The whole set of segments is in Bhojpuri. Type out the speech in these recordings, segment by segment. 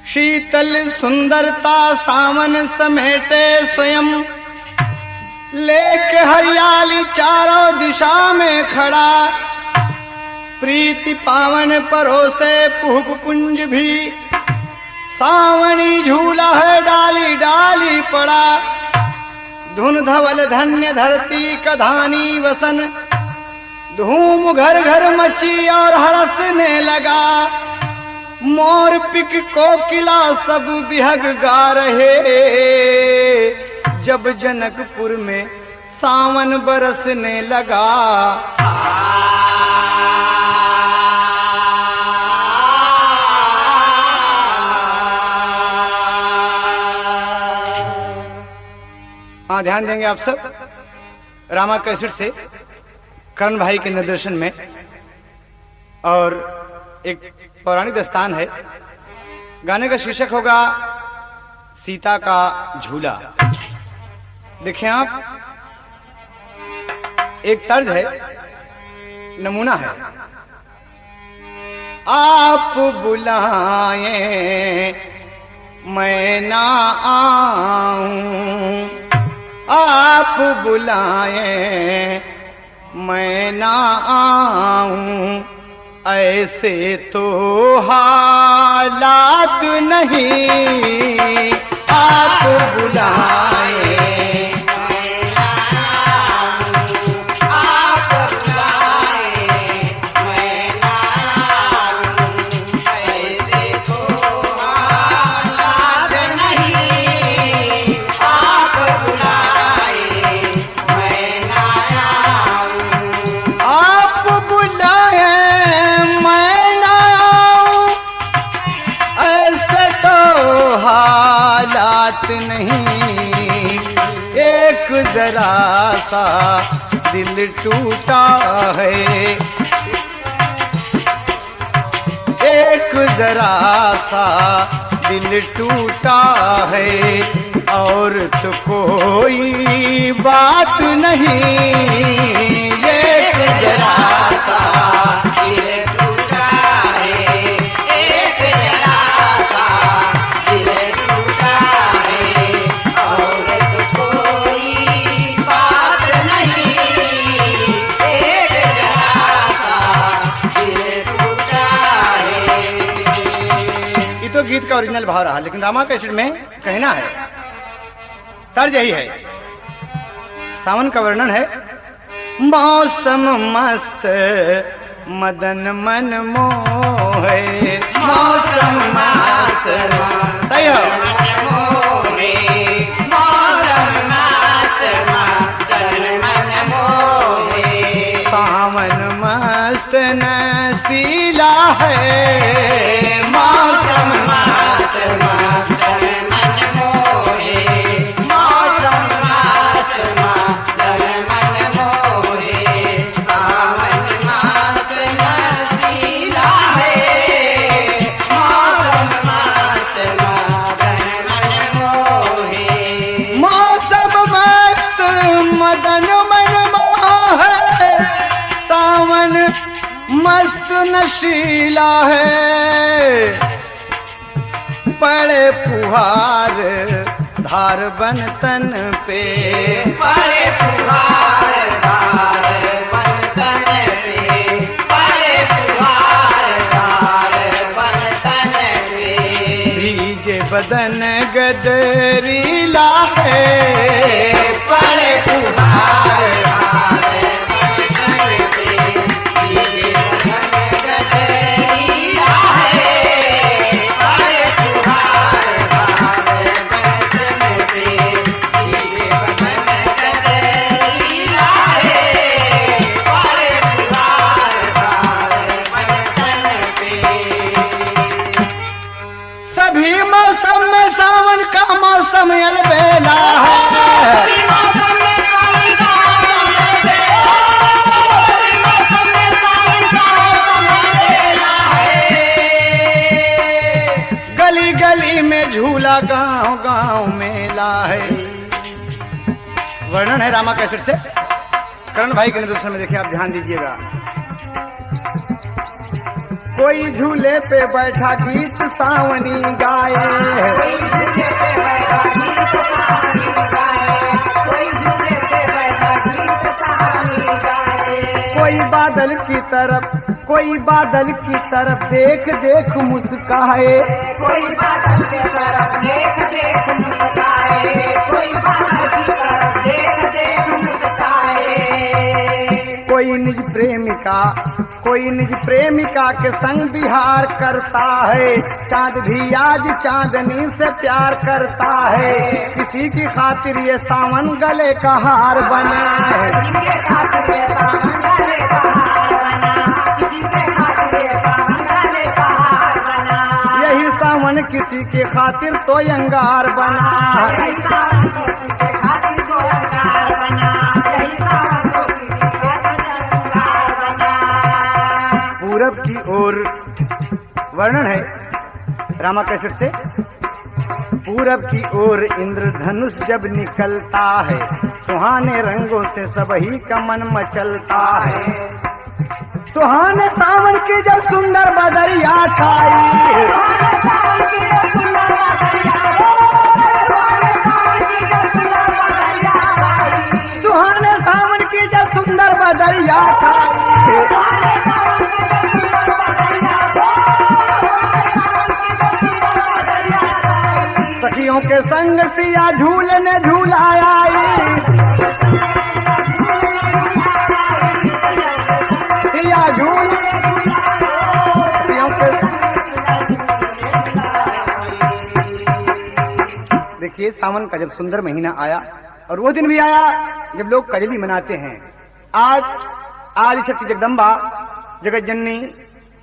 शीतल सुंदरता सावन समेटे स्वयं, लेके हरियाली चारों दिशा में खड़ा। प्रीति पावन परोसे पुष्प पुंज भी, सावनी झूला है डाली डाली पड़ा। धुन धवल धन्य धरती कधानी वसन, धूम घर घर मची और हरसने लगा। मोर पिक कोकिला सब बिहग गा रहे, जब जनकपुर में सावन बरसने लगा। हाँ, ध्यान देंगे आप सब। रामा कैसेट से करण भाई के निर्देशन में, और एक पौराणिक दास्तान है। गाने का शीर्षक होगा सीता का झूला। देखिए आप, एक तर्ज है, नमूना है। आप बुलाएं मैं ना आऊं, आप बुलाएं मैं ना आऊं, ऐसे तो हालात नहीं। आप बुलाएं मैं ना आऊं, आप बुलाएं मैं ना आऊं, ऐसे तो हालात नहीं। आप बुलाएं मैं ना आऊं, आप बुलाएं हालात नहीं। एक जरा सा दिल टूटा है, एक जरा सा दिल टूटा है, और तो कोई बात नहीं। एक जरा सा दिल टूटा है, एक जरा सा दिल टूटा है, और तो कोई बात नहीं। एक जरा सा दिल टूटा है। ये तो गीत का ओरिजिनल भाव रहा, लेकिन रामा कैसेट में कहना है, तर्ज यही है। सावन का वर्णन है। मौसम मस्त मदन मन मोहे, मौसम मस्त सही हो, मौसम मस्त मदन मन मोहे, सावन मस्त नसीला है, मौसम मस्त मदन मन मोहे, मौसम मस्त मदन मन मोहे, सावन मस्त नसीला है, मौसम मस्त मदन मन मोहे, मौसम मस्त मदन मन मोहे, सावन मस्त नशीला है। पड़े फुहार धार बन तन पे, पड़े फुहार धार बन तन पे, पड़े फुहार धार बन तन पे, भीजे बदन गदरीला है, पड़े फुहार धार बन तन पे, भीजे बदन गदरीला है, पड़े फुहार धार बन तन पे, भीजे बदन गांव गांव मेला है। वर्णन है रामा कैसेट से, करण भाई के निर्देशन में देखिए, आप ध्यान दीजिएगा। कोई झूले पे बैठा गीत सावनी गाए, कोई बादल की तरफ देख देख मुस्काए, कोई बादल की तरफ देख देख मुस्काए, कोई बादल की तरफ देख देख मुस्काए। कोई निज प्रेमिका के संग विहार करता है, चांद भी आज चांदनी से प्यार करता है। किसी की खातिर ये सावन गले का हार बना है, किसी के खातिर ये सावन गले का हार बना, किसी के खातिर ये सावन गले का हार बना। यही सावन किसी के खातिर तो अंगार बना, यही सावन तो किसी के खातिर तो अंगार बना, यही सावन तो किसी के खातिर अंगार बना। पूरब की ओर वर्णन है रामा कैसेट से। पूरब की ओर इंद्रधनुष जब निकलता है, सुहाने रंगों से सबही का मन मचलता है। सुहाने सावन की जब सुंदर बदरिया छाई, सुहाने सावन की जब सुंदर बदरिया छाई, सखियों के संग सिया झूलने झूलाया, सिया झूल देखिए, सावन का जब सुंदर महीना आया और वो दिन भी आया जब लोग कजली मनाते हैं। आज आदि शक्ति जगदम्बा जगत जननी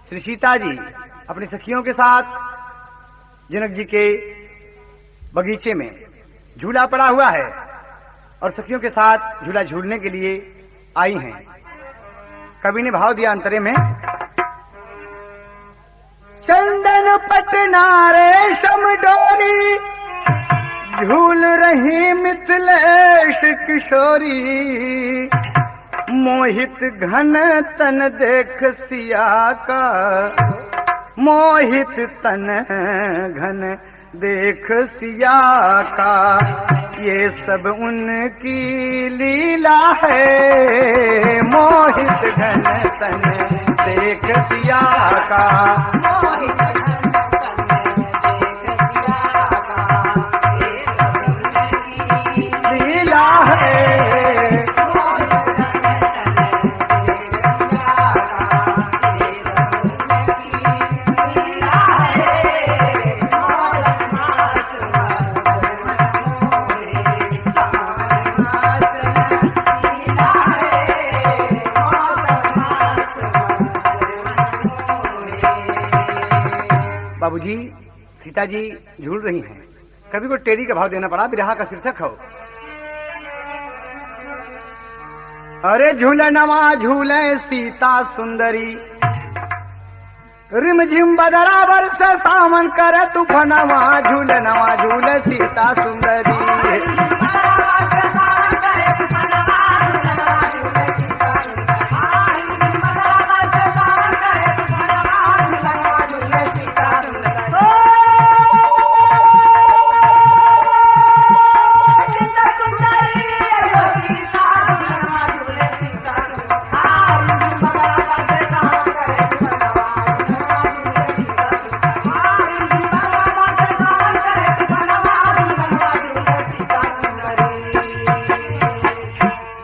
श्री सीता जी अपनी सखियों के साथ जनक जी के बगीचे में झूला पड़ा हुआ है और सखियों के साथ झूला झूलने के लिए आई हैं। कवि ने भाव दिया अंतरे में, चंदन पटना रेशम डोरी, झूल रही मिथिलेश किशोरी। मोहित घन तन देख सिया का, मोहित तन घन देख सिया का। ये सब उनकी लीला है, मोहित घन तन देख सिया का। मोहित घन तन देख सिया का, ये सब उनकी लीला है। मोहित घन तन देख सिया का, ये सब उनकी लीला है। मौसम मास मोरे, सावन मास लीला है। मौसम मास मोरे। बाबूजी, सीता जी झूल रही हैं। कभी को टेरी का भाव देना पड़ा, बिरहा का शीर्षक हो। अरे झूलनवा झूले सीता सुंदरी, रिम झिम बदराबर से सावन करे तूफनवा। झूलनवा झूले सीता सुंदरी,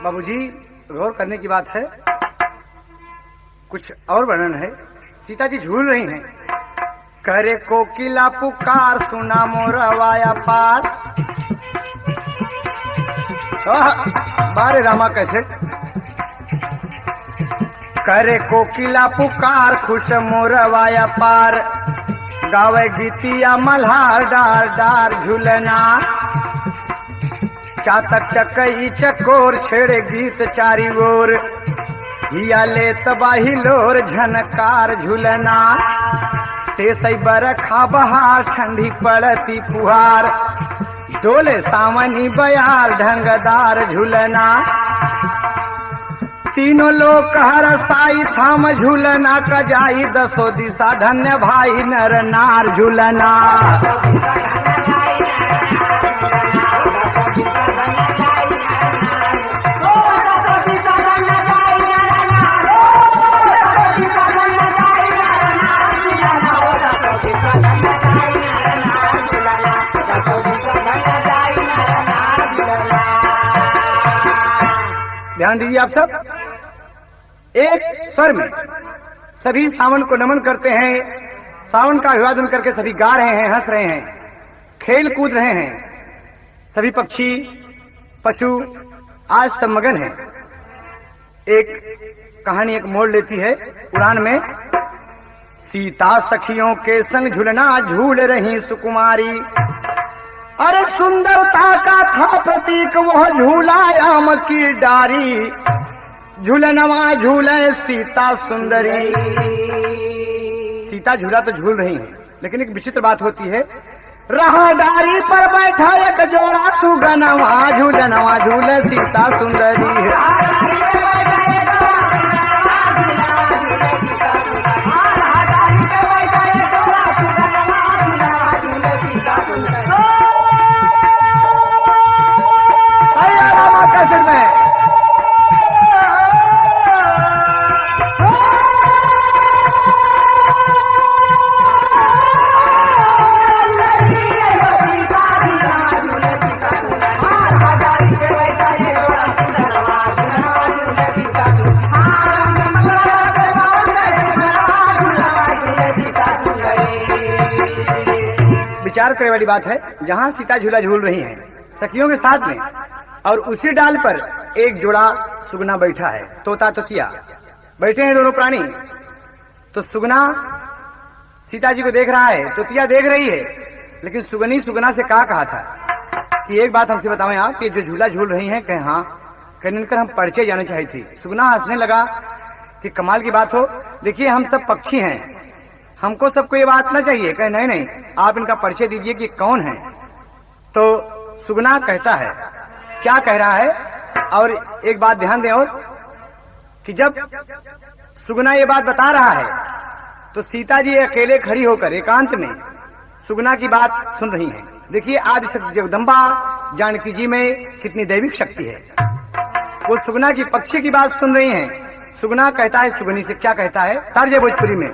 बाबूजी गौर करने की बात है। कुछ और वर्णन है। सीता जी झूल रही हैं। करे कोकिला पुकार, सुना मोरवाया पार। बारे रामा कैसे करे कोकिला पुकार, खुश मोरवाया पार। गावे गीतिया मल्हार, डार डार झूलना। चातक चकई चकोर, छेड़े गीत चारी ओर। हिया ले तबाही लोर, झनकार झूलना। टेसई बरखा बहार, ठंडी पड़ती फुहार। डोले सावनी बयार ढंगदार झूलना, तीनों लोग हर साई थाम झूलना, कजाई दसो दिशा धन्य भाई नर नार झूलना। ध्यान दीजिए आप सब, एक स्वर में सभी सावन को नमन करते हैं, सावन का अभिवादन करके सभी गा रहे हैं, हंस रहे हैं, खेल कूद रहे हैं। सभी पक्षी पशु आज सब मगन हैं। एक कहानी एक मोड़ लेती है पुराण में। सीता सखियों के संग झूलना झूल रही सुकुमारी, अरे सुंदरता का था प्रतीक वह झूला आम की डारी, झूलनवा झूले सीता सुंदरी। सीता झूला तो झूल रही है, लेकिन एक विचित्र बात होती है, रहा डारी पर बैठा एक जोड़ा सुगनवा, झूलनवा झूले सीता सुंदरी। विचार करने वाली बात है, जहां सीता झूला झूल रही हैं सखियों के साथ में, और उसी डाल पर एक जोड़ा सुगना बैठा है, तोता तोतिया बैठे हैं दोनों प्राणी। तो सुगना सीता जी को देख रहा है, तोतिया देख रही है, लेकिन सुगनी सुगना से कहा था कि एक बात हमसे बताएं आप कि जो झूला झूल रही हैं, कहें हाँ, कहीं इनकर हम परिचय जाने चाहिए थी। सुगना हंसने लगा कि कमाल की बात हो, देखिए हम सब पक्षी हैं, हमको सबको ये बात ना चाहिए। कहे नहीं नहीं, आप इनका परिचय दीजिए कि कौन है। तो सुगना कहता है, क्या कह रहा है, और एक बात ध्यान दें और कि जब सुगना ये बात बता रहा है तो सीता जी अकेले खड़ी होकर एकांत में सुगना की बात सुन रही हैं। देखिए आदि शक्ति जगदम्बा जानकी जी में कितनी दैविक शक्ति है। वो सुगना की पक्षी की बात सुन रही हैं। सुगना कहता है सुगनी से, क्या कहता है तर्ज भोजपुरी में,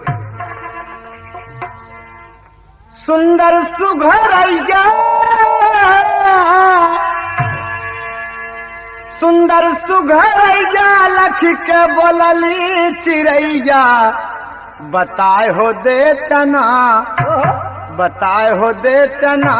सुंदर सुघरैया सुंदर सुघरैया लख के बोलली चिड़ैया, बताए हो देतना बताए हो देतना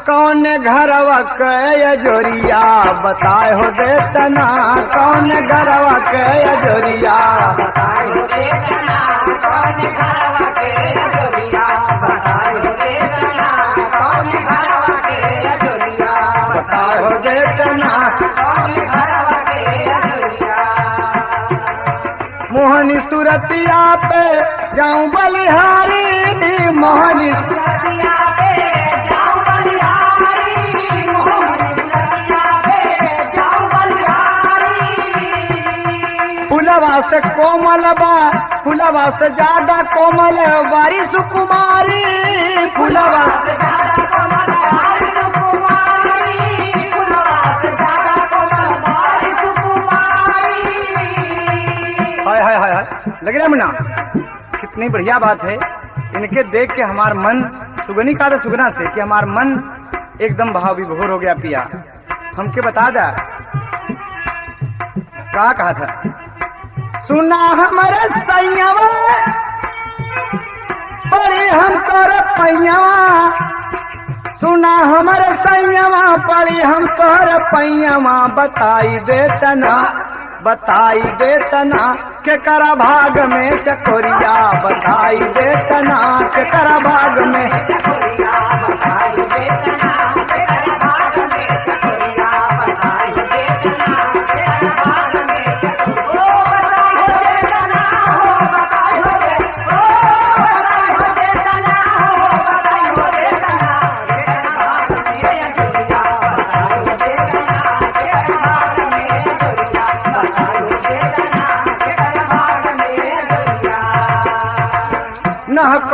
कौन घरवा के जोरिया, बताए हो देतना कौन घरवा के जोरिया, बताए हो देतना कौन घरवा के जोरिया, बताए हो देतना कौन घरवा के जोरिया, बताए हो देतना कौन घरवा के जोरिया। मोहनी सुरतिया पे जाऊं बलिहारी, मोहनी सुरतिया पे जाऊं बलिहारी, मोहनी सुरतिया पे जाऊं बलिहारी। फुलवा से कोमल बा, फुलवा से ज्यादा कोमल बारी सुकुमारी, फुलवा से ज्यादा कोमल बारी सुकुमारी, फुलवा से ज्यादा कोमल बारी सुकुमारी। हाय हाय हाय हाय, लग रहा मुन्ना कितनी बढ़िया बात है। इनके देख के हमार मन, सुगनी का तो सुगना से कि हमार मन एकदम भाव विभोर हो गया। पिया हमके बता दा क्या कहा था, सुना हमारे सैयावा पड़ी हम तोर पैयावा, सुना हमारे सैयावा पड़ी हम तोर पैयावा, बताई देतना बताई देतना के करा भाग में चकोरिया, बताई देतना के करा भाग में चकोरिया, बताई देतना के करा भाग में चकोरिया, बताई देतना के करा भाग में चकोरिया, ओ बताई देतना हो, बताई हो दे, ओ बताई हो देतना हो, बताई हो देतना के करा भाग में चकोरिया,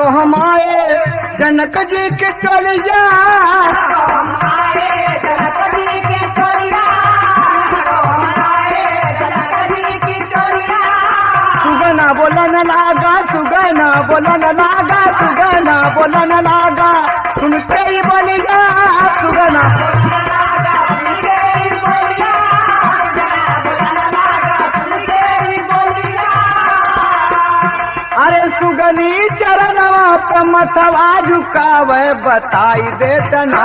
तो हम आए जनक जी के टोलिया, सुगना बोलन लागा, सुगना बोलन लागा, सुगना बोलन लागा, सुनते ही बोलिया सुगना। अरे सुगनी चरणवा पे मथवा झुकावे, बताई देतना,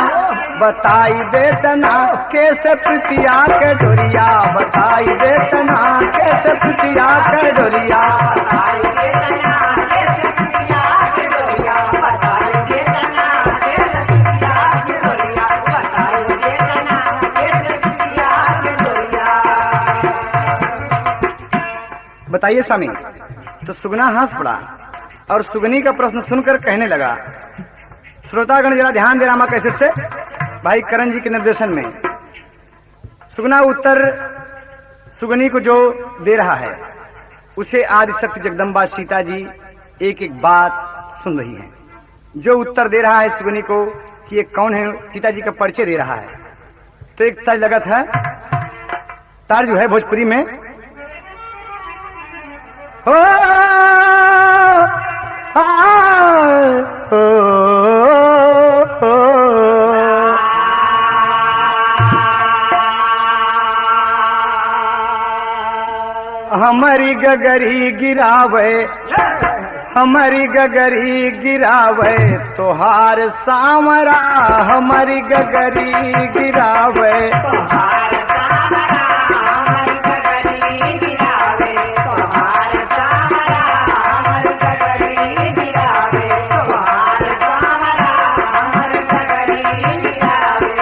बताई देतना कैसे प्रीतिया के डोरिया, बताई देतना कैसे प्रीतिया के डोरिया, बताई देतना कैसे प्रीतिया के डोरिया, बताई देतना कैसे प्रीतिया के डोरिया, बताई देतना कैसे प्रीतिया के डोरिया। बताइए स्वामी। तो सुगना हंस पड़ा और सुगनी का प्रश्न सुनकर कहने लगा। श्रोतागण जरा ध्यान दे रामा कैसेट से भाई करण जी के निर्देशन में। सुगना उत्तर सुगनी को जो दे रहा है उसे आदिशक्ति जगदम्बा सीता जी एक एक बात सुन रही हैं। जो उत्तर दे रहा है सुगनी को कि ये कौन है, सीता जी का परिचय दे रहा है। तो एक तर्ज लगत है, तार जो है भोजपुरी में ओ, हमारी गगरी गिरावे, हमारी गगरी गिरावे तोहार सामरा, हमारी गगरी गिरावे तोहार सामरा, हमारी गगरी गिरावे तोहार सामरा, हमारी गगरी गिरावे तोहार सामरा, हमारी गगरी गिरावे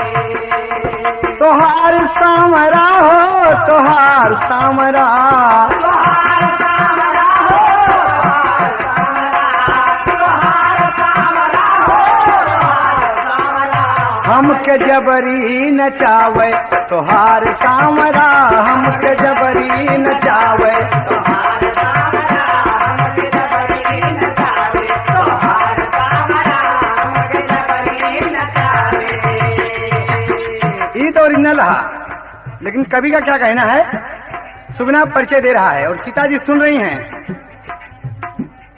तोहार सामरा हो, तोहार सामरा, हमके जबरी नचावे तोहार सामरा, हमके जबरी नचावे तोहार सामरा, हमके जबरी नचावे तोहार सामरा, हमके जबरी नचावे। ये तो ओरिजिनल रहा, लेकिन कवि का क्या कहना है। सुगना परिचय दे रहा है और सीता जी सुन रही हैं।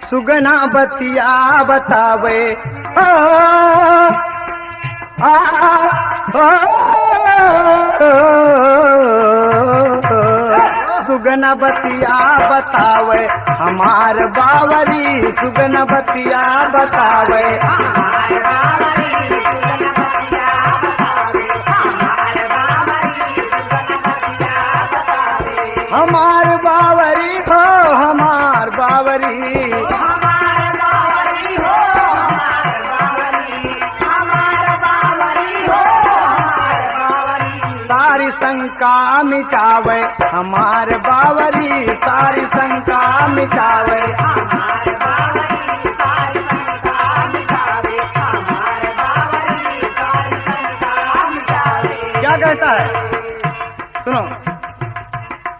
सुगना बतिया बतावे सुगना बतिया बतावे हमार बावरी, सुगना बतिया बतावे हमार बावरी, सुगना बतिया बतावे हमार बावरी, सुगना बतिया बतावे हमार बावरी हो, हमार बावरी, सारी शंका मिटावे हमार बावरी, सारी शंका मिटावे हमार बावरी, सारी शंका मिटावे हमार बावरी, सारी शंका मिटावे। क्या कहता है सुनो।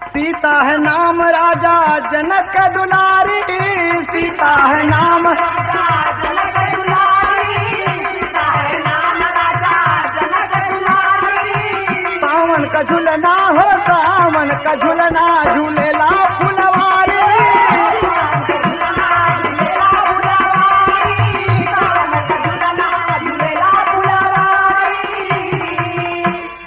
सीता है नाम राजा जनक दुलारी, सीता है नाम राजा जनक दुलारी, सीता है नाम राजा जनक दुलारी। सावन का झूलना हो, सावन का झूलना झूलेला फुलवारी,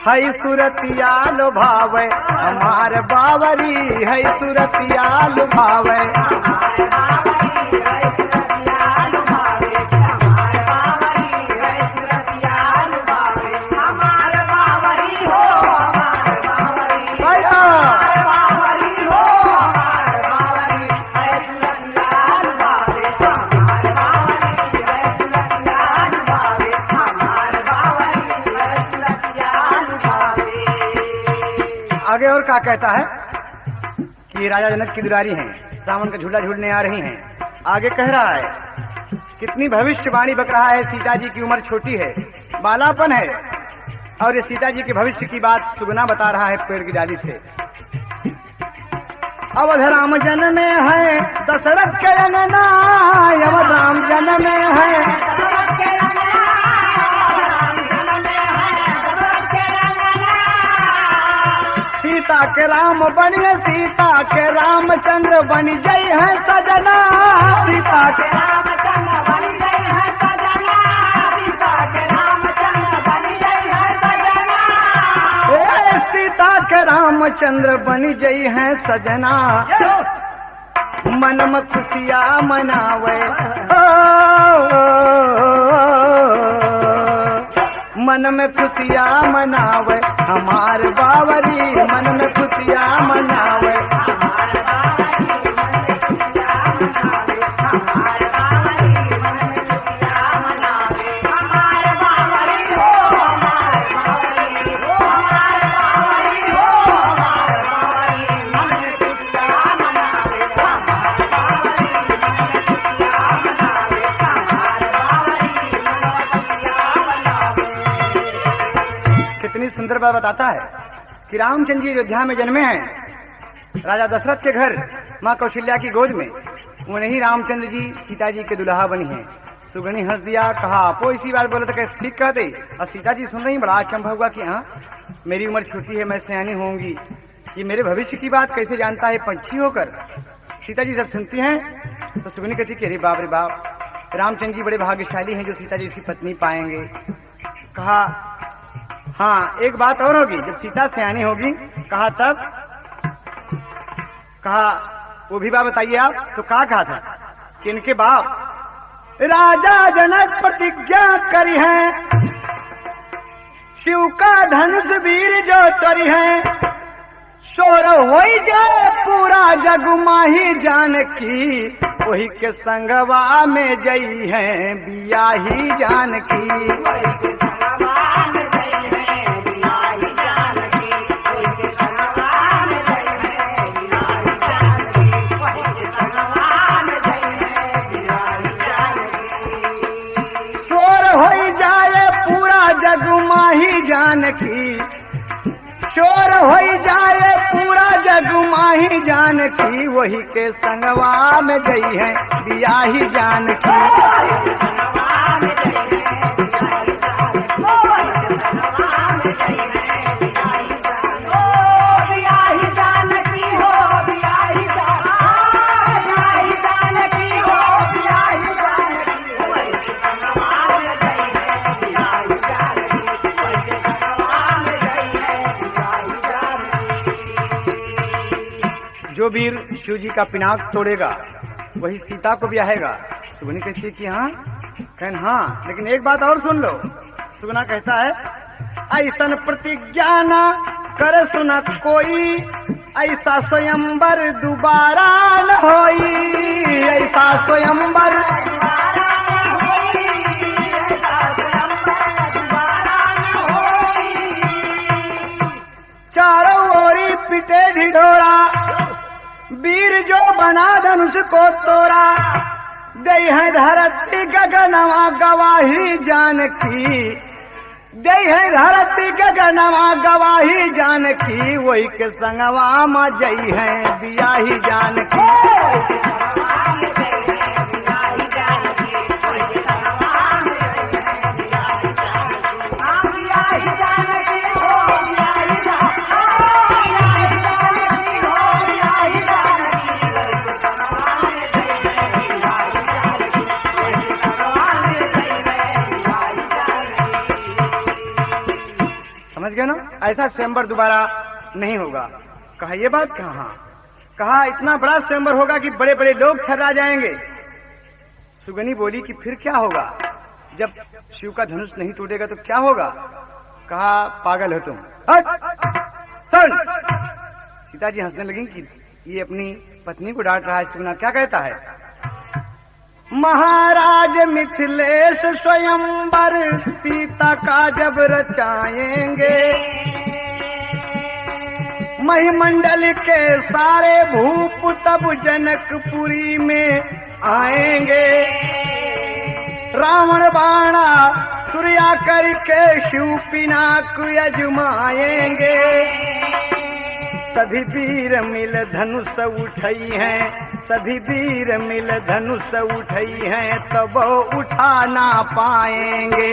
है सुरतिया लुभावे हमार बावरी, है सुरतिया लुभावे हमार बावरी, है सुरतिया लुभावे हमार बावरी, है सुरतिया लुभावे हमार बावरी हो, हमार बावरी, हमार बावरी हो, हमार बावरी, है सुरतिया लुभावे हमार बावरी, है सुरतिया लुभावे हमार बावरी, है सुरतिया लुभावे। आगे और क्या कहता है कि राजा जनक की दुलारी हैं, सावन का झूला झूलने आ रही हैं। आगे कह रहा है कितनी भविष्यवाणी बक रहा है। सीता जी की उम्र छोटी है, बालापन है, और ये सीता जी के भविष्य की बात सुगना बता रहा है पेड़ की डाली से। अवध राम जन में है दशरथ के अंगना, अवध राम जन में है सीता के राम बनिए, सीता के रामचंद्र बन जय है सजना, सीता के रामचंद्र बन गई है सजना, सीता के रामचंद्र बन गई है सजना, सीता के रामचंद्र बन जई है सजना, मन में खुशियाँ मनावे मन में खुशियाँ मनावे हमार बावरी, मन में खुशियाँ मनावे सुंदर बात बताता है कि रामचंद्र जी अयोध्या में जन्मे हैं, राजा दशरथ के घर माँ कौशल्या की गोद में। उन्हीं रामचंद्र जी सीता जी के दुल्हा बनी हैं। सुगनी हंस दिया, कहा आपो इसी बात बोले तो कैसे ठीक कहते। और सीता जी सुन रही, बड़ा अचंभा हुआ कि हाँ मेरी उम्र छोटी है, मैं सयानी होंगी, ये मेरे भविष्य की बात कैसे जानता है पंछी होकर। सीता जी सब सुनती हैं तो सुगनी कहती कि अरे बाप रे बाप, रामचंद्र जी बड़े भाग्यशाली हैं जो सीता जी से पत्नी पाएंगे। कहा हाँ एक बात और होगी, जब सीता सयानी होगी। कहा तब? कहा वो भी बात बताइए आप। तो कहा था कि इनके बाप राजा जनक प्रतिज्ञा करी है, शिव का धनुष वीर जो तरी है, शोर हो जाए पूरा जग माही जानकी, वही के संगवा में जई है बियाही जानकी। माही जानकी शोर हो जाए पूरा जग माही जानकी, वही के संगवा में जई है बियाही जानकी। जो वीर शिव जी का पिनाक तोड़ेगा वही सीता को ब्याहेगा। सुगनी कहती है कि हाँ। कहन हाँ, लेकिन एक बात और सुन लो। सुगना कहता है ऐसन प्रतिज्ञा न कर सुना कोई, ऐसा स्वयंवर दोबारा न होई, ऐसा स्वयंवर चारों ओरी पिटे ढिढोरा, वीर जो बना धनुष को तोड़ा, दई है धरती गगनवा गवाही जानकी, दई है धरती गगनवा गवाही जानकी, वही के संगवा मा जई है बियाही जानकी। समझ गए ना, ऐसा स्वयंवर दोबारा नहीं होगा। कहा ये बात कहा? कहा इतना बड़ा स्वयंवर होगा कि बड़े बड़े लोग थर्रा जाएंगे। सुगनी बोली कि फिर क्या होगा, जब शिव का धनुष नहीं टूटेगा तो क्या होगा? कहा पागल हो तुम, हट सुन। सीता जी हंसने लगी कि ये अपनी पत्नी को डांट रहा है। सुगना क्या कहता है? महाराज मिथिलेश स्वयंवर सीता का जब रचाएंगे, महिमंडल के सारे भूप तब जनकपुरी में आएंगे, रावण बाणा सूर्या करके शिव पिनाक यजमाएंगे, सभी वीर मिल धनुष उठई हैं, सभी वीर मिल धनुष उठई हैं, तब उठा ना पाएंगे।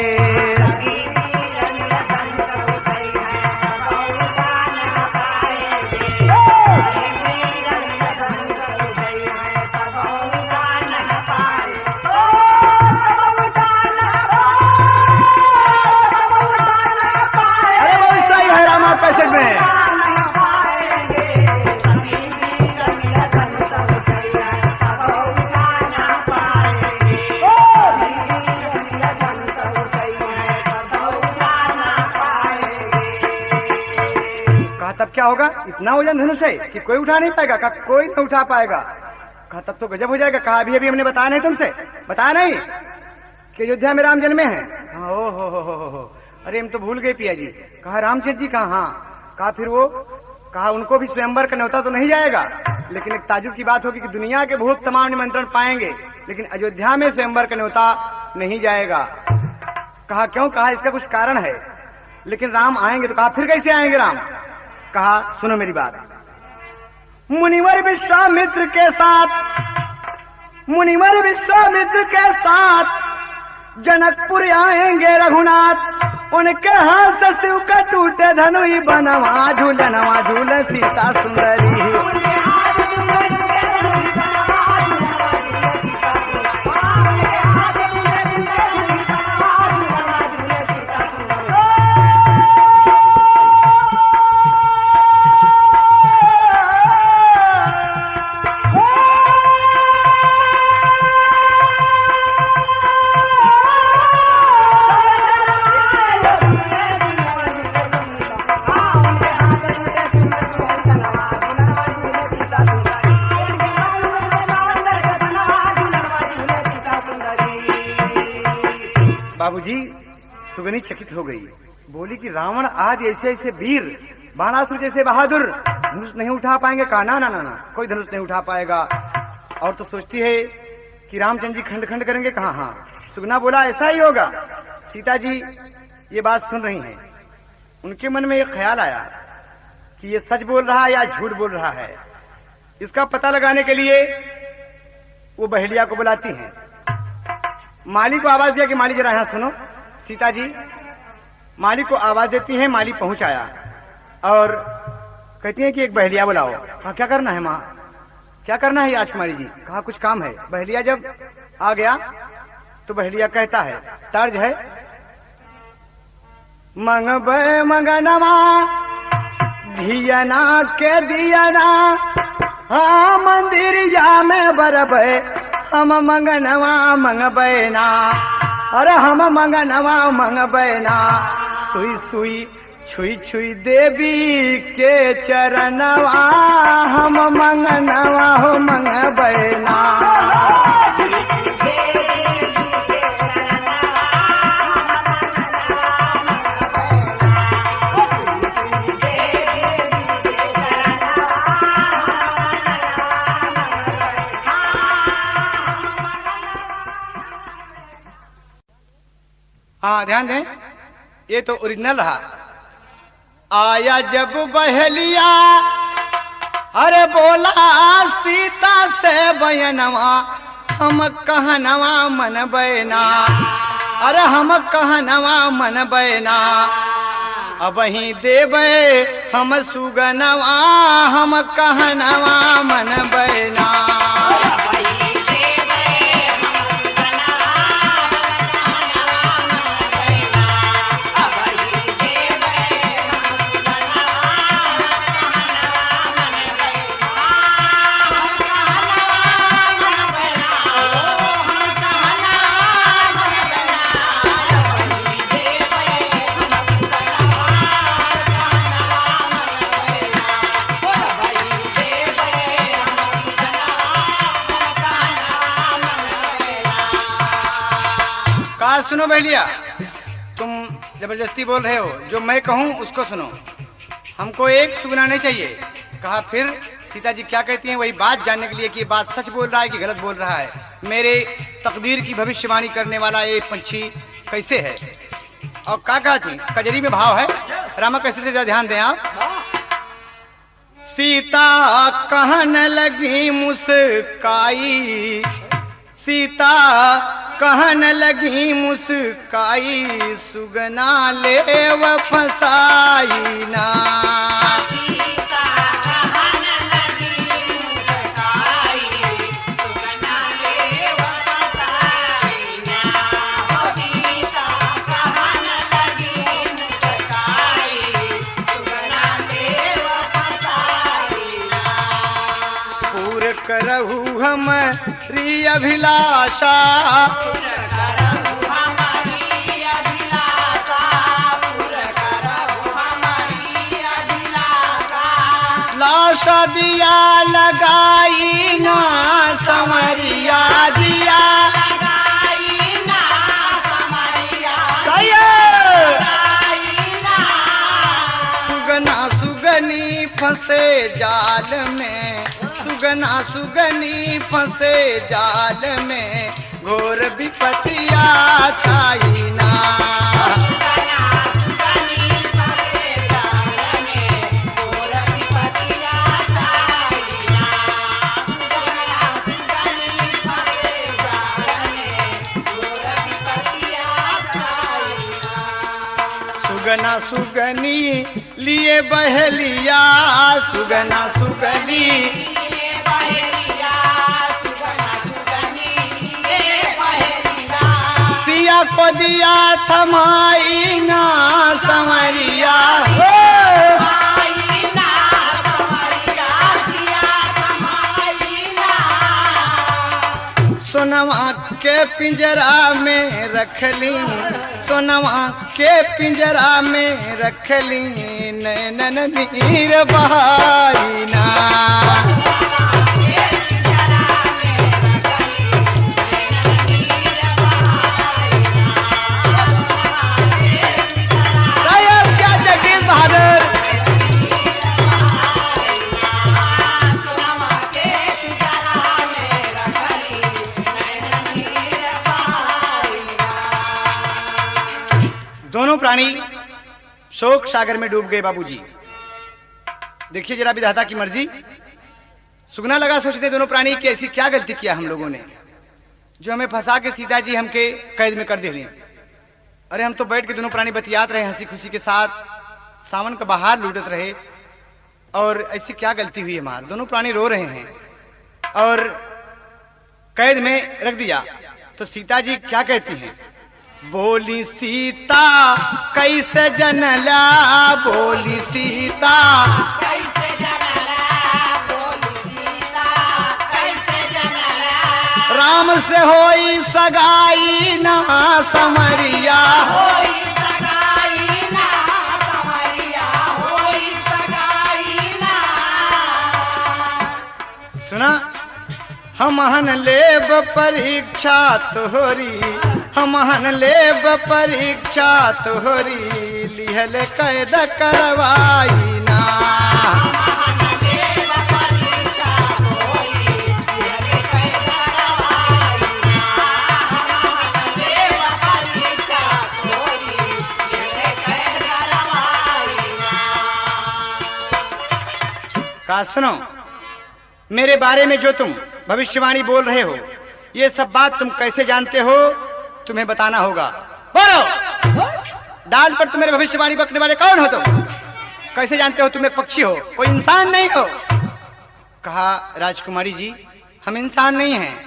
तब क्या होगा? इतना वजन धनुष है कि कोई उठा नहीं पाएगा। कहा कोई नहीं उठा पाएगा। कहा तब तो गजब हो जाएगा। कहा अभी हमने बताया नहीं तुमसे, बताया नहीं कि अयोध्या में राम जन्मे हैं। ओ हो अरे हम तो भूल गए पिया जी। कहा रामचंद्र जी कहा? हाँ। कहा फिर वो? कहा उनको भी स्वयंवर का न्योता तो नहीं जाएगा, लेकिन एक ताजुब की बात होगी कि दुनिया के भूत तमाम निमंत्रण पाएंगे, लेकिन अयोध्या में स्वयंवर का न्योता नहीं जाएगा। कहा क्यों? कहा इसका कुछ कारण है, लेकिन राम आएंगे। तो कहा फिर कैसे आएंगे राम? कहा सुनो मेरी बात। मुनिवर विश्वामित्र के साथ, मुनिवर विश्वामित्र के साथ जनकपुर आएंगे रघुनाथ। उनके हाथ से शिव का टूटे धनुई बनवा झूलनवा झूल सीता सुंदरी। बाबूजी सुगनी चकित हो गई, बोली कि रावण आज ऐसे ऐसे वीर, बाणासुर जैसे बहादुर धनुष नहीं उठा पाएंगे। कहा ना ना ना ना, कोई धनुष नहीं उठा पाएगा। और तो सोचती है कि रामचंद्र जी खंड खंड करेंगे। कहा हाँ। सुगना बोला ऐसा ही होगा। सीता जी ये बात सुन रही हैं, उनके मन में एक ख्याल आया कि ये सच बोल रहा है या झूठ बोल रहा है। इसका पता लगाने के लिए वो बहेलिया को बुलाती हैं। माली को आवाज दिया कि माली जरा यहां सुनो। सीता जी माली को आवाज देती हैं। माली पहुंच आया और कहती हैं कि एक बहेलिया बुलाओ। कहा क्या करना है माँ? क्या करना है राजकुमारी जी? कहा कुछ काम है। बहेलिया जब आ गया तो बहेलिया कहता है, तर्ज है, मंगबे मंगनवा धियना के दियना, हाँ मंदिरिया में बरबे हम मंगनवा मंगबैना। अरे हम मंगनवा मंगबैना, सुई सुई छुई छुई देवी के चरणवा, हम मंगनवा हो मंगबैना। हाँ ध्यान दें, ये तो ओरिजिनल रहा। आया जब बहेलिया, अरे बोला सीता से बयनवा, हम कहनवा मन बैना। अरे हम कहनवा मन बैना, अब ही देवे हम सुगनवा, हम कहनवा मन बैना। सुनो बहेलिया, तुम जबरदस्ती बोल रहे हो, जो मैं कहूँ उसको सुनो, हमको एक सुगना नहीं चाहिए। कहा फिर? सीता जी क्या कहती हैं वही बात जानने के लिए कि ये बात सच बोल रहा है कि गलत बोल रहा है। मेरे तकदीर की भविष्यवाणी करने वाला ये पंछी कैसे है। और क्या कहा थी? कजरी में भाव है, रामा कैसे से ध्यान दें आप। सीता कहन लगी मुस्काई, सीता कहन लगी मुस्काई, सुगना लेव फसाई ना। सीता कहन लगी मुस्काई, सुगना लेव फसाई ना। सीता कहन लगी मुस्काई, सुगना लेव फसाई ना। पूर करहु हमारी अभिलाषा, लाशा दिया लगाई ना समरिया दिया लगाई ना समरिया सैयद। ना। सुगना सुगनी फंसे जाल में, सुगना सुगनी फंसे जाल में, घोर विपतिया छाई ना। सुगना सुगनी लिए बहलिया, सुगना सुगनी सिया को दिया थमाई ना समरिया हो। सोनवा के पिंजरा में रख ली, सोनवा के पिंजरा में रख ली, नैनन नीर बहाई ना। जगदीश बहादुर दोनों प्राणी शोक सागर में डूब गए। बाबूजी देखिए जरा विधाता की मर्जी। सुगना लगा सोचते दोनों प्राणी की ऐसी क्या गलती किया हम लोगों ने जो हमें फंसा के सीता जी हमके कैद में कर दे रहे। अरे हम तो बैठ के दोनों प्राणी बतियात रहे हंसी खुशी के साथ, सावन का बहार लूटत रहे, और ऐसी क्या गलती हुई हमार। दोनों प्राणी रो रहे हैं और कैद में रख दिया। तो सीता जी क्या कहती हैं? बोली सीता कैसे जनला, बोली सीता कैसे जनला, बोली सीता कैसे जनला। राम से होई सगाई ना समरिया, होई सगाई ना समरिया, होई सगाई ना। सुना हमहन लेब परीक्षा तोहरी, हमहन लेब परीक्षा तोहरी, लिहल कैद करवाई ना। का सुनो, मेरे बारे में जो तुम भविष्यवाणी बोल रहे हो, ये सब बात तुम कैसे जानते हो? तुम्हें बताना होगा। बोलो, डाल पर तुम मेरे भविष्यवाणी बकने वाले कौन हो? तुम कैसे जानते हो? तुम एक पक्षी हो, कोई इंसान नहीं हो। कहा राजकुमारी जी हम इंसान नहीं हैं,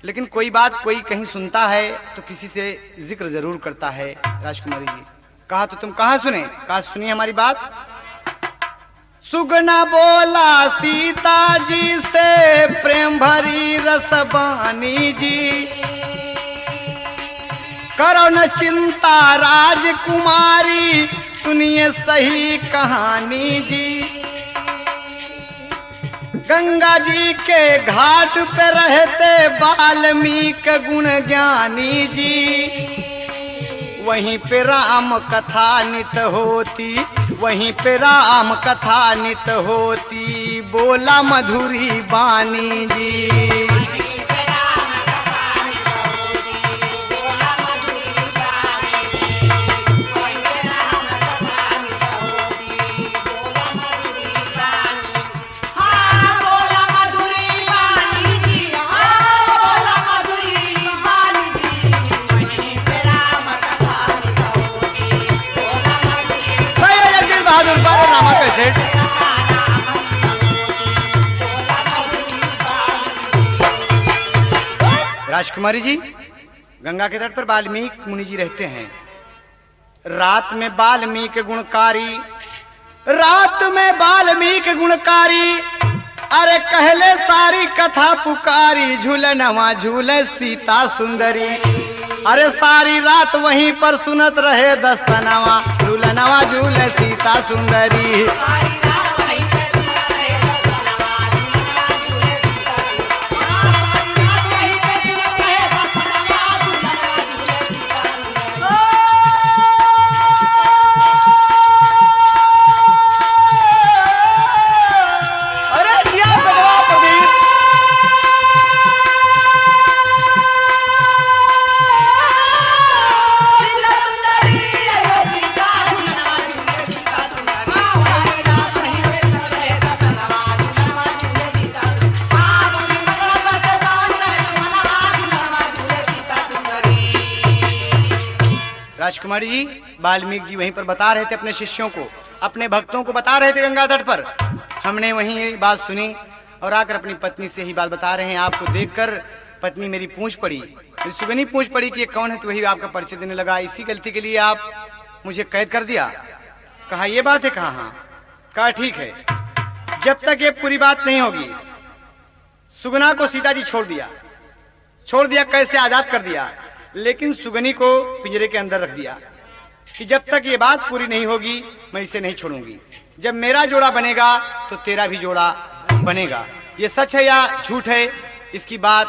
लेकिन कोई बात कोई कहीं सुनता है तो किसी से जिक्र जरूर करता है। राजकुमारी जी कहा तो तुम कहाँ सुने? कहा सुनिए हमारी बात। सुगना बोला सीता जी से प्रेम भरी रसबानी जी, करो न चिंता राजकुमारी, सुनिए सही कहानी जी। गंगा जी के घाट पे रहते वाल्मीकि गुण ज्ञानी जी, वहीं पे राम कथा नित होती, वहीं पे राम कथा नित होती, बोला मधुरी बानी जी। राजकुमारी जी, गंगा के तट पर वाल्मीकि मुनि जी रहते हैं। रात में वाल्मीकि गुणकारी, रात में वाल्मीकि गुणकारी, अरे कहले सारी कथा पुकारी, झूलनवा झूले सीता सुंदरी। अरे सारी रात वहीं पर सुनत रहे दस्तनवा, झूलनवा झूले सीता सुंदरी। राजकुमारी जी, वाल्मीकि जी वहीं पर बता रहे थे अपने शिष्यों को, अपने भक्तों को बता रहे थे गंगा तट पर। हमने वहीं ये बात सुनी और आकर अपनी पत्नी से ही बात बता रहे हैं। आपको देखकर पत्नी मेरी पूछ पड़ी, मेरी सुगनी पूछ पड़ी कि ये कौन है, तो वही आपका परिचय देने लगा। इसी गलती के लिए आप मुझे कैद कर दिया। कहा ये बात है? कहा हाँ। कहा ठीक है, जब तक ये पूरी बात नहीं होगी। सुगना को सीता जी छोड़ दिया। कैसे? आजाद कर दिया, लेकिन सुगनी को पिंजरे के अंदर रख दिया कि जब तक ये बात पूरी नहीं होगी मैं इसे नहीं छोड़ूंगी। जब मेरा जोड़ा बनेगा तो तेरा भी जोड़ा बनेगा। ये सच है या झूठ है, इसकी बात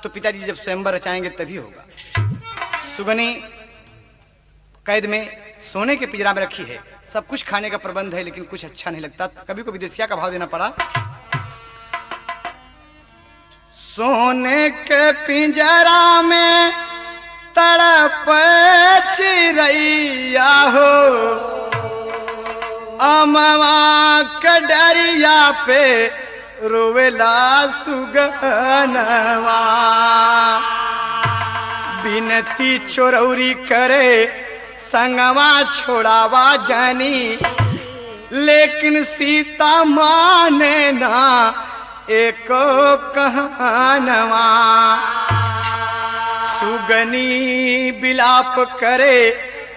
तो पिताजी जब स्वयंवर रचाएंगे तभी होगा। सुगनी कैद में सोने के पिंजरा में रखी है, सब कुछ खाने का प्रबंध है, लेकिन कुछ अच्छा नहीं लगता। कभी को विदेशिया का भाव देना पड़ा। सोने के पिंजरा में तड़प चिरैया हो, अमवा कडरिया पे रोवेला सुगनवा। बिनती चोरौरी करे संगवा छोड़ावा जानी, लेकिन सीता माने ना एको कहनवा। सुगनी बिलाप करे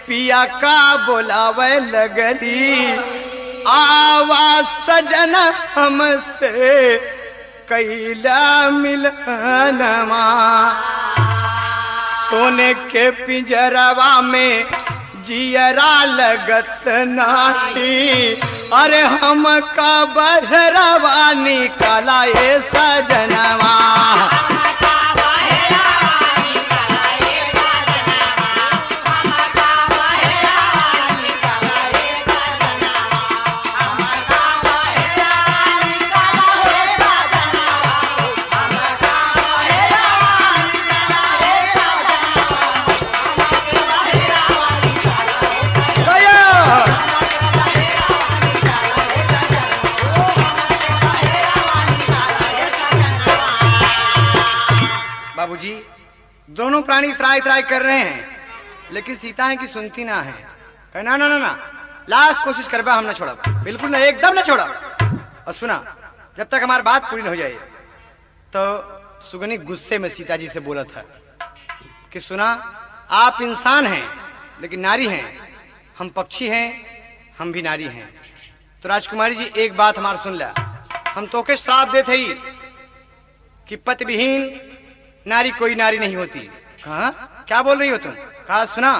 पिया का बोलावे लगली, आवाज सजन हमसे कैला मिलनवा। सोने के पिंजरवा में जियरा लगत नाही, अरे हम का बहरवा निकाला ये सजनवा। बाबूजी, दोनों प्राणी त्राई त्राई कर रहे हैं, लेकिन सीता है कि सुनती ना है। कहे ना ना ना ना, लाख कोशिश करबा हम ना छोड़ा, बिल्कुल ना, एकदम ना छोड़ा। और सुना, जब तक हमारी बात पूरी न हो जाए। तो सुगनी गुस्से में सीता जी से बोला था कि सुना, आप इंसान हैं लेकिन नारी हैं, हम पक्षी हैं, हम भी नारी हैं। तो राजकुमारी जी एक बात हमारी सुन ला, हम तो के श्राप देते ही कि पति विहीन नारी कोई नारी नहीं होती। कहा क्या बोल रही हो तुम? कहा सुना,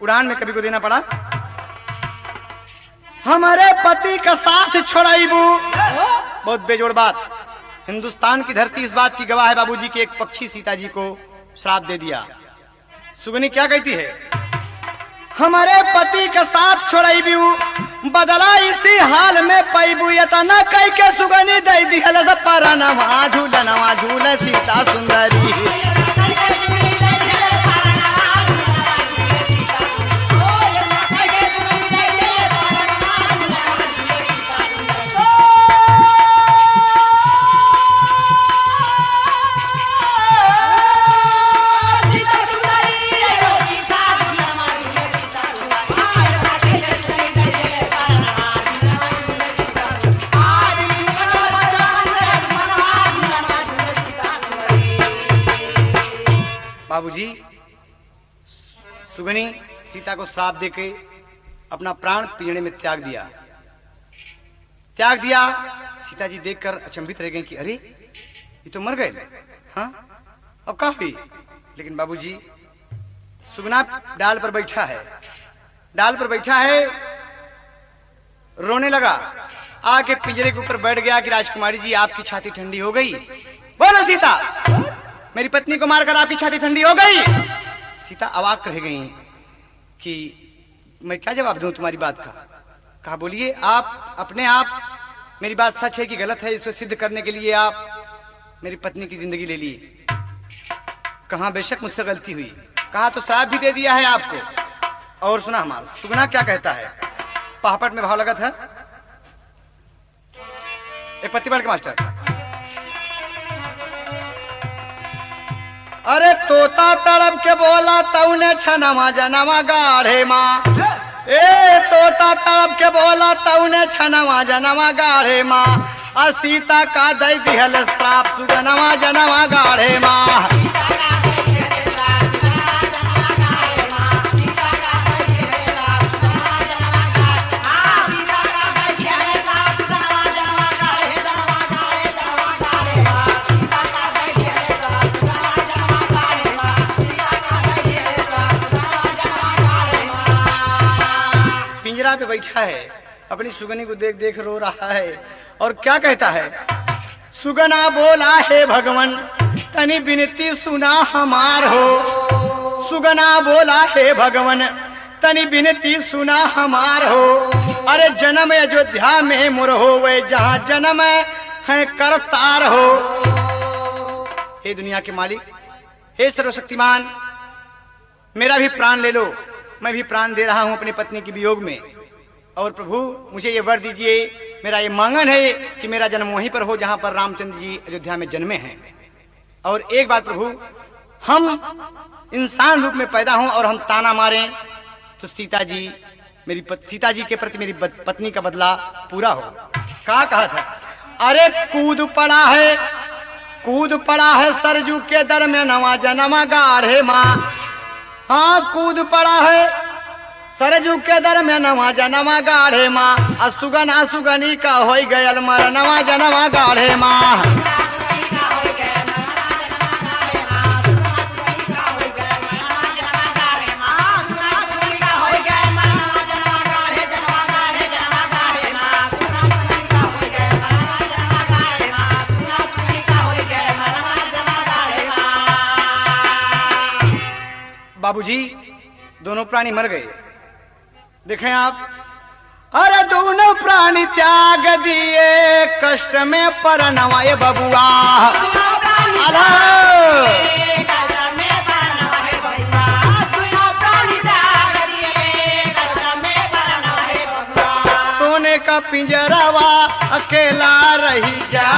उड़ान में कभी को देना पड़ा। हमारे पति का साथ छोड़ाईबू, बहुत बेजोड़ बात। हिंदुस्तान की धरती इस बात की गवाह है बाबूजी कि एक पक्षी सीता जी को श्राप दे दिया। सुगनी क्या कहती है? हमारे पति का साथ छोड़ाईबू, बदला इसी हाल में पैबू। ये तो न कह के सुगनी दे दिहल परनवा, झूलनवा झूल सीता सुंदरी। बाबूजी सुगनी सीता को श्राप देके अपना प्राण पिंजड़े में त्याग दिया। सीता जी देखकर अचंभित रह गई कि अरे ये तो मर गए। हाँ अब क्या हुई? लेकिन बाबूजी सुगना डाल पर बैठा है, रोने लगा, आके पिंजरे के ऊपर बैठ गया कि राजकुमारी जी आपकी छाती ठंडी हो गई। बोलो सीता, मेरी पत्नी को मारकर आपकी छाती ठंडी हो गई। सीता अवाक रह गई कि मैं क्या जवाब दूं तुम्हारी बात का। कहा बोलिए, आप अपने आप मेरी बात सच है कि गलत है, इसको सिद्ध करने के लिए आप मेरी पत्नी की जिंदगी ले लिए। कहा बेशक मुझसे गलती हुई। कहा तो श्राप भी दे दिया है आपको। और सुना हमारा सुगना क्या कहता है, पहापट में भाव लगा था। एक पत्ती बढ़ के मास्टर, अरे तोता तड़प के बोला तऊने छनमा जनमा गाढ़े माँ। ए तोता तड़प के बोला तऊने छनमा जनमा गाढ़े माँ। और सीता का दई दिहल श्राप सुगनमा जनमा गाढ़े माँ। पे बैठा है, अपनी सुगनी को देख देख रो रहा है और क्या कहता है। सुगना बोला है भगवान तनी विनती सुना हमार हो। सुगना बोला है भगवान तनी विनती सुना हमार हो। अरे जन्म अयोध्या में मुर हो वे जहाँ जन्म है करतार हो। हे दुनिया के मालिक, हे सर्वशक्तिमान, मेरा भी प्राण ले लो। मैं भी प्राण दे रहा हूं अपनी पत्नी के वियोग में। और प्रभु मुझे ये वर दीजिए, मेरा ये मांगन है कि मेरा जन्म वहीं पर हो जहां पर रामचंद्र जी अयोध्या में जन्मे हैं। और एक बात प्रभु, हम इंसान रूप में पैदा हों और हम ताना मारें तो सीता जी के प्रति मेरी पत्नी का बदला पूरा हो। क्या कहा था? अरे कूद पड़ा है सरजू के दर में नवा जनमा गाढ़े माँ। हाँ कूद पड़ा है सरजू के दर में नवा जनमा गाढ़े माँ। असुगना सुगनी का हो गयल मर नवा जनमा गाढ़े माँ। बाबूजी दोनों प्राणी मर गए। देखें आप, अरे दोनों प्राणी त्याग दिए कष्ट में परनवाए बबुआ। सोने का पिंजरावा अकेला रही जा।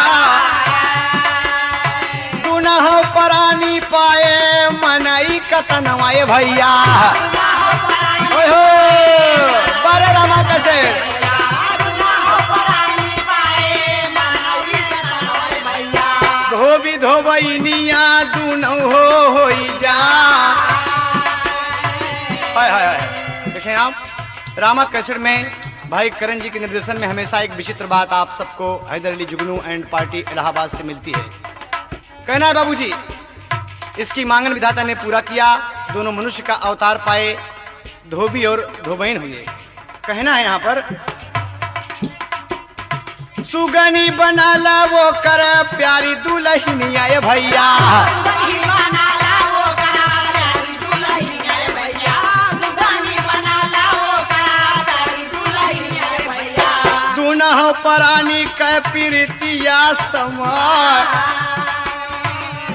गुनाह प्राणी पाए मनई कतनवाए भैया। बारे रामा कैसे धोबी धोबैनिया दूनौ हो जा। देखें आप, रामा कैसेट में भाई करण जी के निर्देशन में हमेशा एक विचित्र बात आप सबको हैदर अली जुगनू एंड पार्टी इलाहाबाद से मिलती है। कहना है बाबूजी, इसकी मांगन विधाता ने पूरा किया। दोनों मनुष्य का अवतार पाए, धोबी और धोबैन हुए। कहना है यहाँ पर, सुगनी बनाला वो कर प्यारी दुल्हनिया ये भैया। दुनह परानी कै पीरितिया समाय।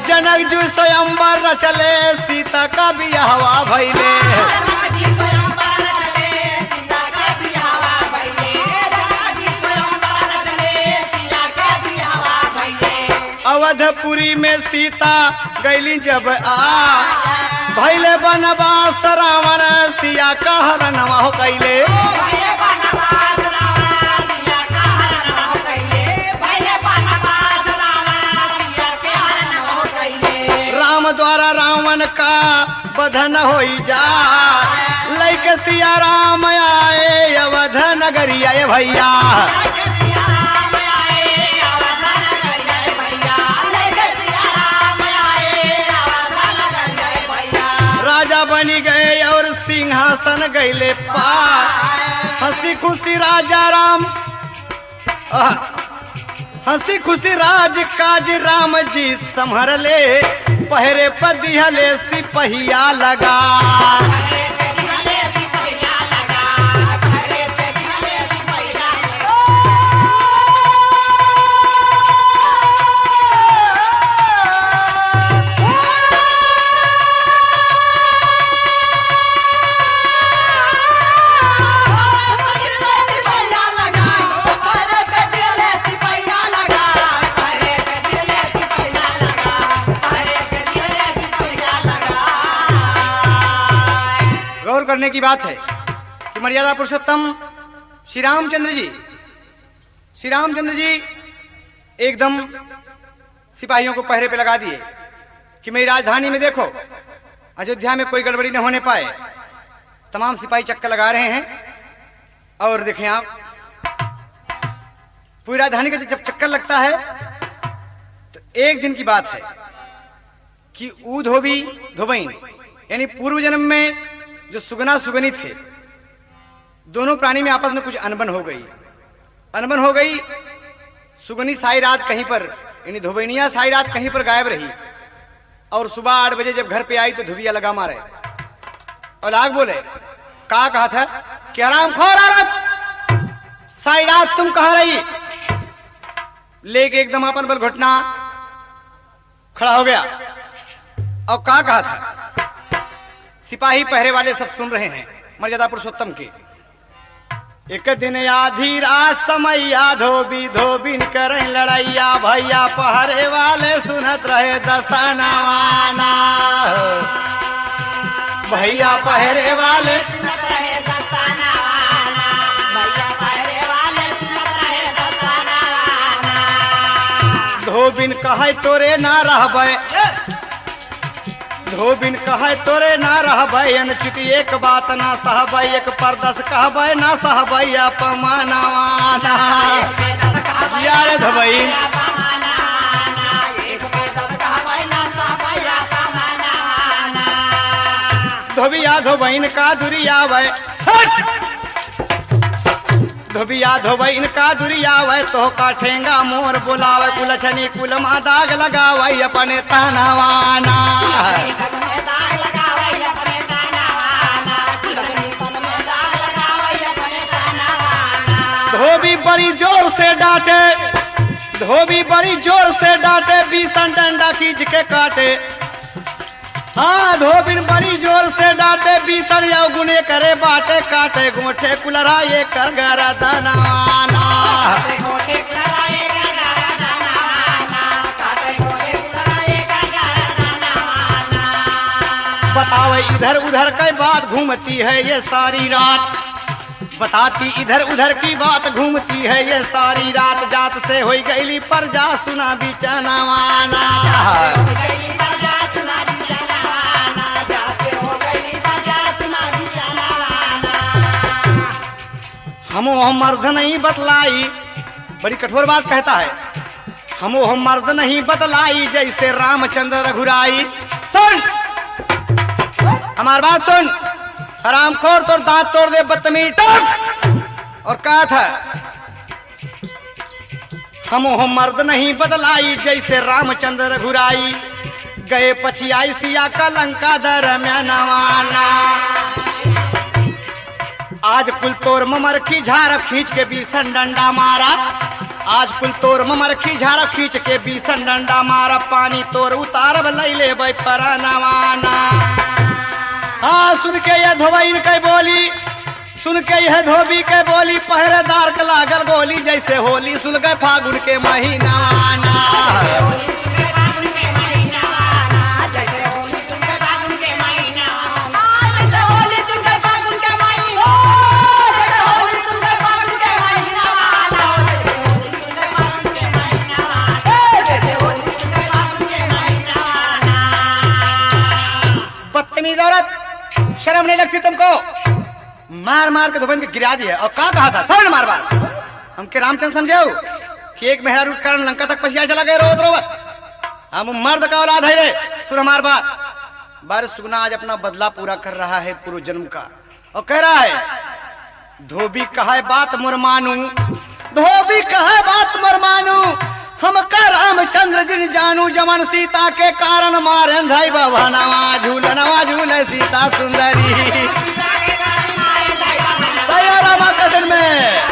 जनक जू स्वयंवर रचले सीता का बियाहवा भइले। अवधपुरी में सीता गैली जब भैले बनवास रावण सिया का हरणवा हो कैले। राम द्वारा रावण रावण का बधन होई जा। लैके सिया राम आए अवध नगरिया ये भैया। राजा बनी गए और सिंहासन गईले पार। हंसी खुशी राजा राम हंसी खुशी राज काज राम जी संभर ले। पहरे पर दिहले सिपहिया लगा। गौर करने की बात है कि मर्यादा पुरुषोत्तम श्री रामचंद्र जी एकदम सिपाहियों को पहरे पे लगा दिए कि मेरी राजधानी में देखो, अयोध्या में कोई गड़बड़ी न होने पाए। तमाम सिपाही चक्कर लगा रहे हैं। और देखें आप, पूरी राजधानी का जब चक्कर लगता है तो एक दिन की बात है कि ऊ धोबी धोबईन यानी पूर्व जन्म में जो सुगना सुगनी थे, दोनों प्राणी में आपस में कुछ अनबन हो गई। सुगनी सारी रात कहीं पर यानी धोबैनिया सारी रात कहीं पर गायब रही और सुबह 8 बजे जब घर पे आई तो धुबिया लगा मारे और लाग बोले का कहा था कि हरामखोर औरत, सारी रात तुम कहां रही? लेके एकदम अपन बल घुटना खड़ा हो गया और का कहा था। सिपाही पहरे वाले सब सुन रहे हैं मर्यादा पुरुषोत्तम के। एक दिन आधी रात समैया धोबी धोबिन करें लड़ैया। भैया पहरे वाले सुनत रहे दस्तानावाना। भैया पहरे वाले सुनत रहे दस्तानावाना। भैया पहरे वाले सुनत रहे दस्तानावाना। धोबिन कहे तोरे ना रहबे, धोबिन कहे तोरे ना रहबै। अनुचित एक बात ना सहबै, एक परदस कहबै ना सहबै अपमानवाना। यार धोबईन धोबिया धोबईन का दुरियावै, धोबिया धोबईन का दुरियावै। तो का ठेंगा मोर बुलावे, कुलछनी कुल मा दाग लगावै अपने तनवाना। धोबी बड़ी जोर से डांटे, धोबी बड़ी जोर से डांटे, बीसन डंडा खींच के काटे। हाँ धोबिन बड़ी जोर से डांटे, बीसन या गुने करे बाटे काटे। गोठे कुलरा ये कर गरा दनाना। बताओ इधर उधर की बात घूमती है ये सारी रात। बताती इधर उधर की बात घूमती है ये सारी रात। जात से हो गईली पर जा सुना बिचनवाना। हम मर्द नहीं बतलाई, बड़ी कठोर बात कहता है। हम मर्द नहीं बतलाई, जैसे रामचंद्र रघुराई। सुन हमार बात सुन, हरामखोर तोर दांत तोड़ दे बदतमीज। और कहा था हम मर्द नहीं बदलाई, जैसे रामचंद्र रघुराई। गए पछियाई सिया का लंका दरम्यानवाना। आज कुल तोर ममर की झाड़ खींच के बीसन डंडा मारा। आज कुल तोर ममर की झाड़ खींच के बीसन डंडा मारा। पानी तोर उतारब लैले बै परनवाना। हाँ सुन के यह धोबईन के बोली, सुन के यह धोबी के बोली। पहरेदार के लागल गोली, जैसे होली सुल गए फागुन के महीना। मार मार के धोबन के गिरा दिया। और का कहा था सर मार बार हमके रामचंद्र समझाओ कि एक मेहरा रूट कारण लंका तक पसिया चला गए रोवत रोवत। हम मर्द का औलाद है रे सुन हमार बात। बार सुगना आज अपना बदला पूरा कर रहा है पूर्व जन्म का और कह रहा है धोबी कहा बात मोर मानू, धोबी कहा बात मोर मानू, हम का रामचंद्र जिन जानू जमन सीता के कारण मारे धाई बाबा नवा झूले सीता सुंदरी रामा कदर में।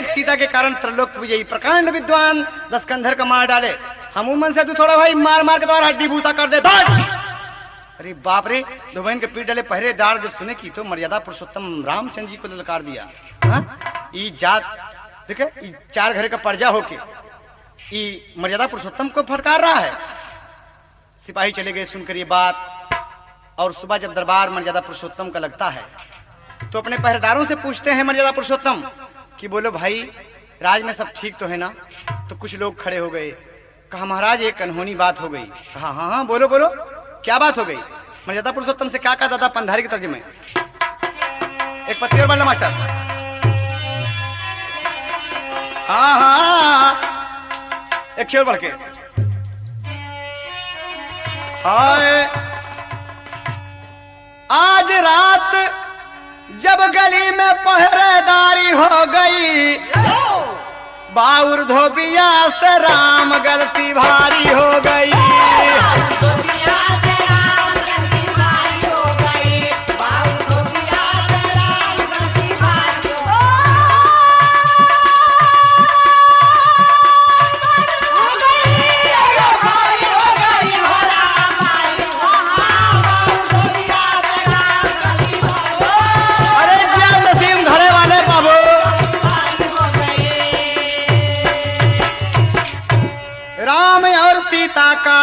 सीता के कारण त्रिलोक विजयी प्रकांड विद्वान दशकंधर का मार डाले। हम उमन से तू थोड़ा भाई मार मार के तो हड्डी भूसा कर दे। अरे बाप रे धोबन के पीठ डाले पहरेदार जब सुने की तो मर्यादा पुरुषोत्तम रामचंद्र जी को ललकार दिया। ई जात देखे ई चार घर का पर्जा होके ई मर्यादा पुरुषोत्तम को फटकार रहा है। सिपाही चले गए सुनकर ये बात। और सुबह जब दरबार मर्यादा पुरुषोत्तम का लगता है तो अपने पहरेदारों से पूछते हैं मर्यादा पुरुषोत्तम कि बोलो भाई राज में सब ठीक तो है ना। तो कुछ लोग खड़े हो गए। कहा महाराज एक अनहोनी बात हो गई। कहा हाँ हाँ बोलो बोलो क्या बात हो गई। मर्यादा पुरुषोत्तम से क्या कहता था पंधारी के तर्जुमे एक पत्ती और बल्ला मास्टर। हाँ हाँ एक शेर बढ़ के आज रात जब गली में पहरेदारी हो गई बाउर धोबिया से राम गलती भारी हो गई। का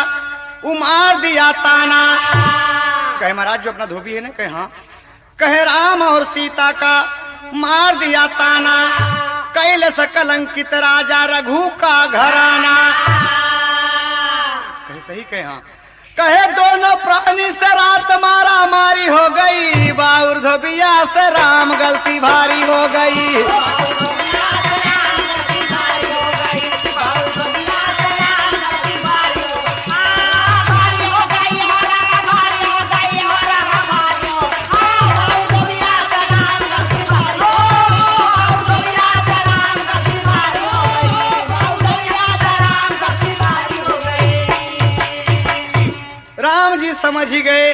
उमार दिया ताना। कहे महाराज जो अपना धोबी है ना कहे हाँ। कहे राम और सीता का मार दिया ताना कैले से कलंकित राजा रघु का घराना। कहे सही कहे हाँ। कहे दोनों प्राणी से रात मारा मारी हो गई बाउर धोबिया से राम गलती भारी हो गई। समझ गए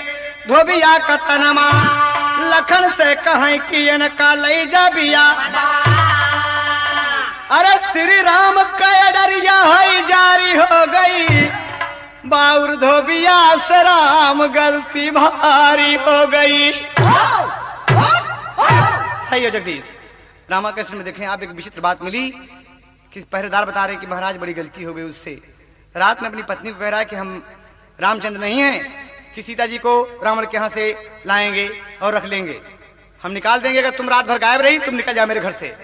धोबिया का तनमा लखन से कहें कि इनका ले जा बिया। अरे श्री राम का डरिया है जारी हो गई बाउर धोबिया से राम गलती भारी हो गई। सही हो जगदीश। रामाकृष्ण में देखें आप एक विचित्र बात मिली कि पहरेदार बता रहे कि महाराज बड़ी गलती हो गई उससे। रात में अपनी पत्नी को कह रहा है कि हम रामचंद्र नहीं है कि सीता जी को रावण के यहाँ से लाएंगे और रख लेंगे, हम निकाल देंगे। अगर तुम रात भर गायब रही तुम निकल जाओ मेरे घर से।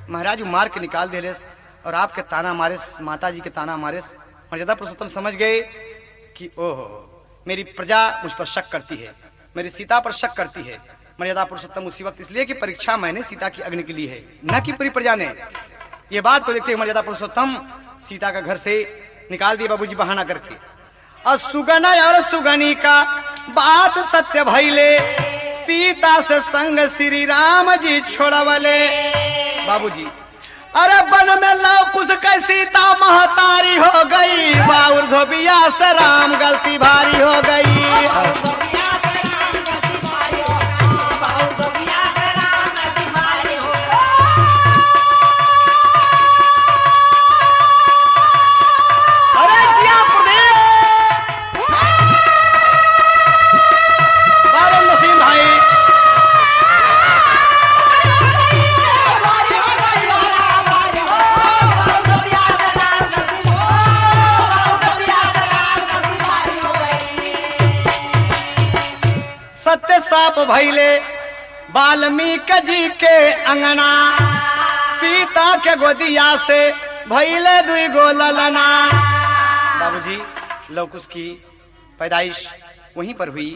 महाराज वो मार के निकाल दे लेस और आपके ताना मारे माता जी के ताना मारे। मर्यादा पुरुषोत्तम समझ गए कि ओहो मेरी प्रजा मुझ पर शक करती है, मेरी सीता पर शक करती है। मर्यादा पुरुषोत्तम उसी वक्त इसलिए कि परीक्षा मैंने सीता की अग्नि के लिए है न कि पूरी प्रजा ने। ये बात को देखते हुए मर्यादा पुरुषोत्तम सीता का घर से निकाल दिए बाबूजी बहाना करके। और सुगना और सुगनी का बात सत्य भइले सीता से संग श्री राम जी छोड़वले। बाबूजी अरे वन में लव कुछ के सीता महतारी हो गई बाउर धोबिया से राम गलती भारी हो गई। भैले वाल्मीकि जी के अंगना, सीता के गोदिया से भैले दुई गो ललना। बाबूजी लवकुश की पैदाइश वहीं पर हुई,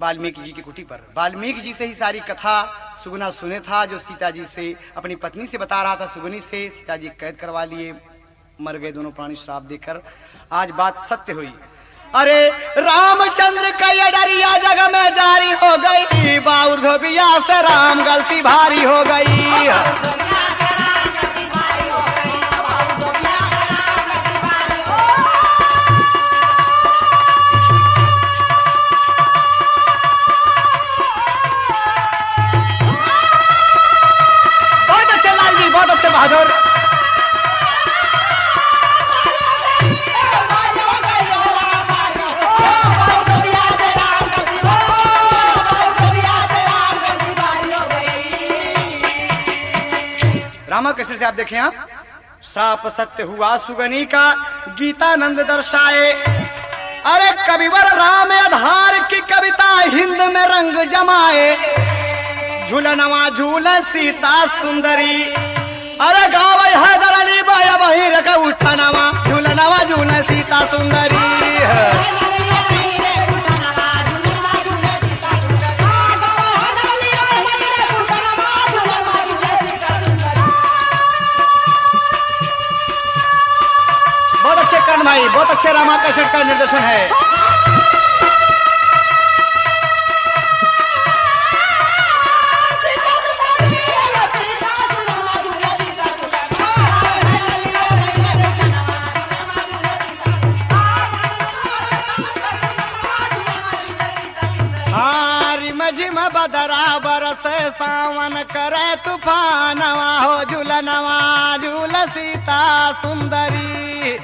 वाल्मीकि जी की कुटी पर। वाल्मीकि जी से ही सारी कथा सुगुना सुने था, जो सीता जी से अपनी पत्नी से बता रहा था। सुगुनी से सीता जी कैद करवा लिए, मर गए दोनों प्राणी श्राप देकर। आज बात सत्य हुई। अरे रामचंद्र का ये डरिया जग में जारी हो गई, बाउर धोबिया से राम गलती भारी हो गई। बहुत अच्छे बहादुर। रामा कैसे से आप देखें, आप श्राप सत्य हुआ सुगनी का, गीतानंद दर्शाए। अरे कविवर राम आधार की कविता हिंद में रंग जमाए, झूलनवा झूल सीता सुंदरी। अरे गाँव हैदर अली बाया वही रखा उठनवा, झूलनवा झूल सीता सुंदरी। बहुत अच्छे कर्ण भाई, बहुत अच्छे रामा कैसेट का निर्देशन है। झिम बदरा बरस सावन करे तूफानवा, हो झूलनवा झूल सीता सुंदरी।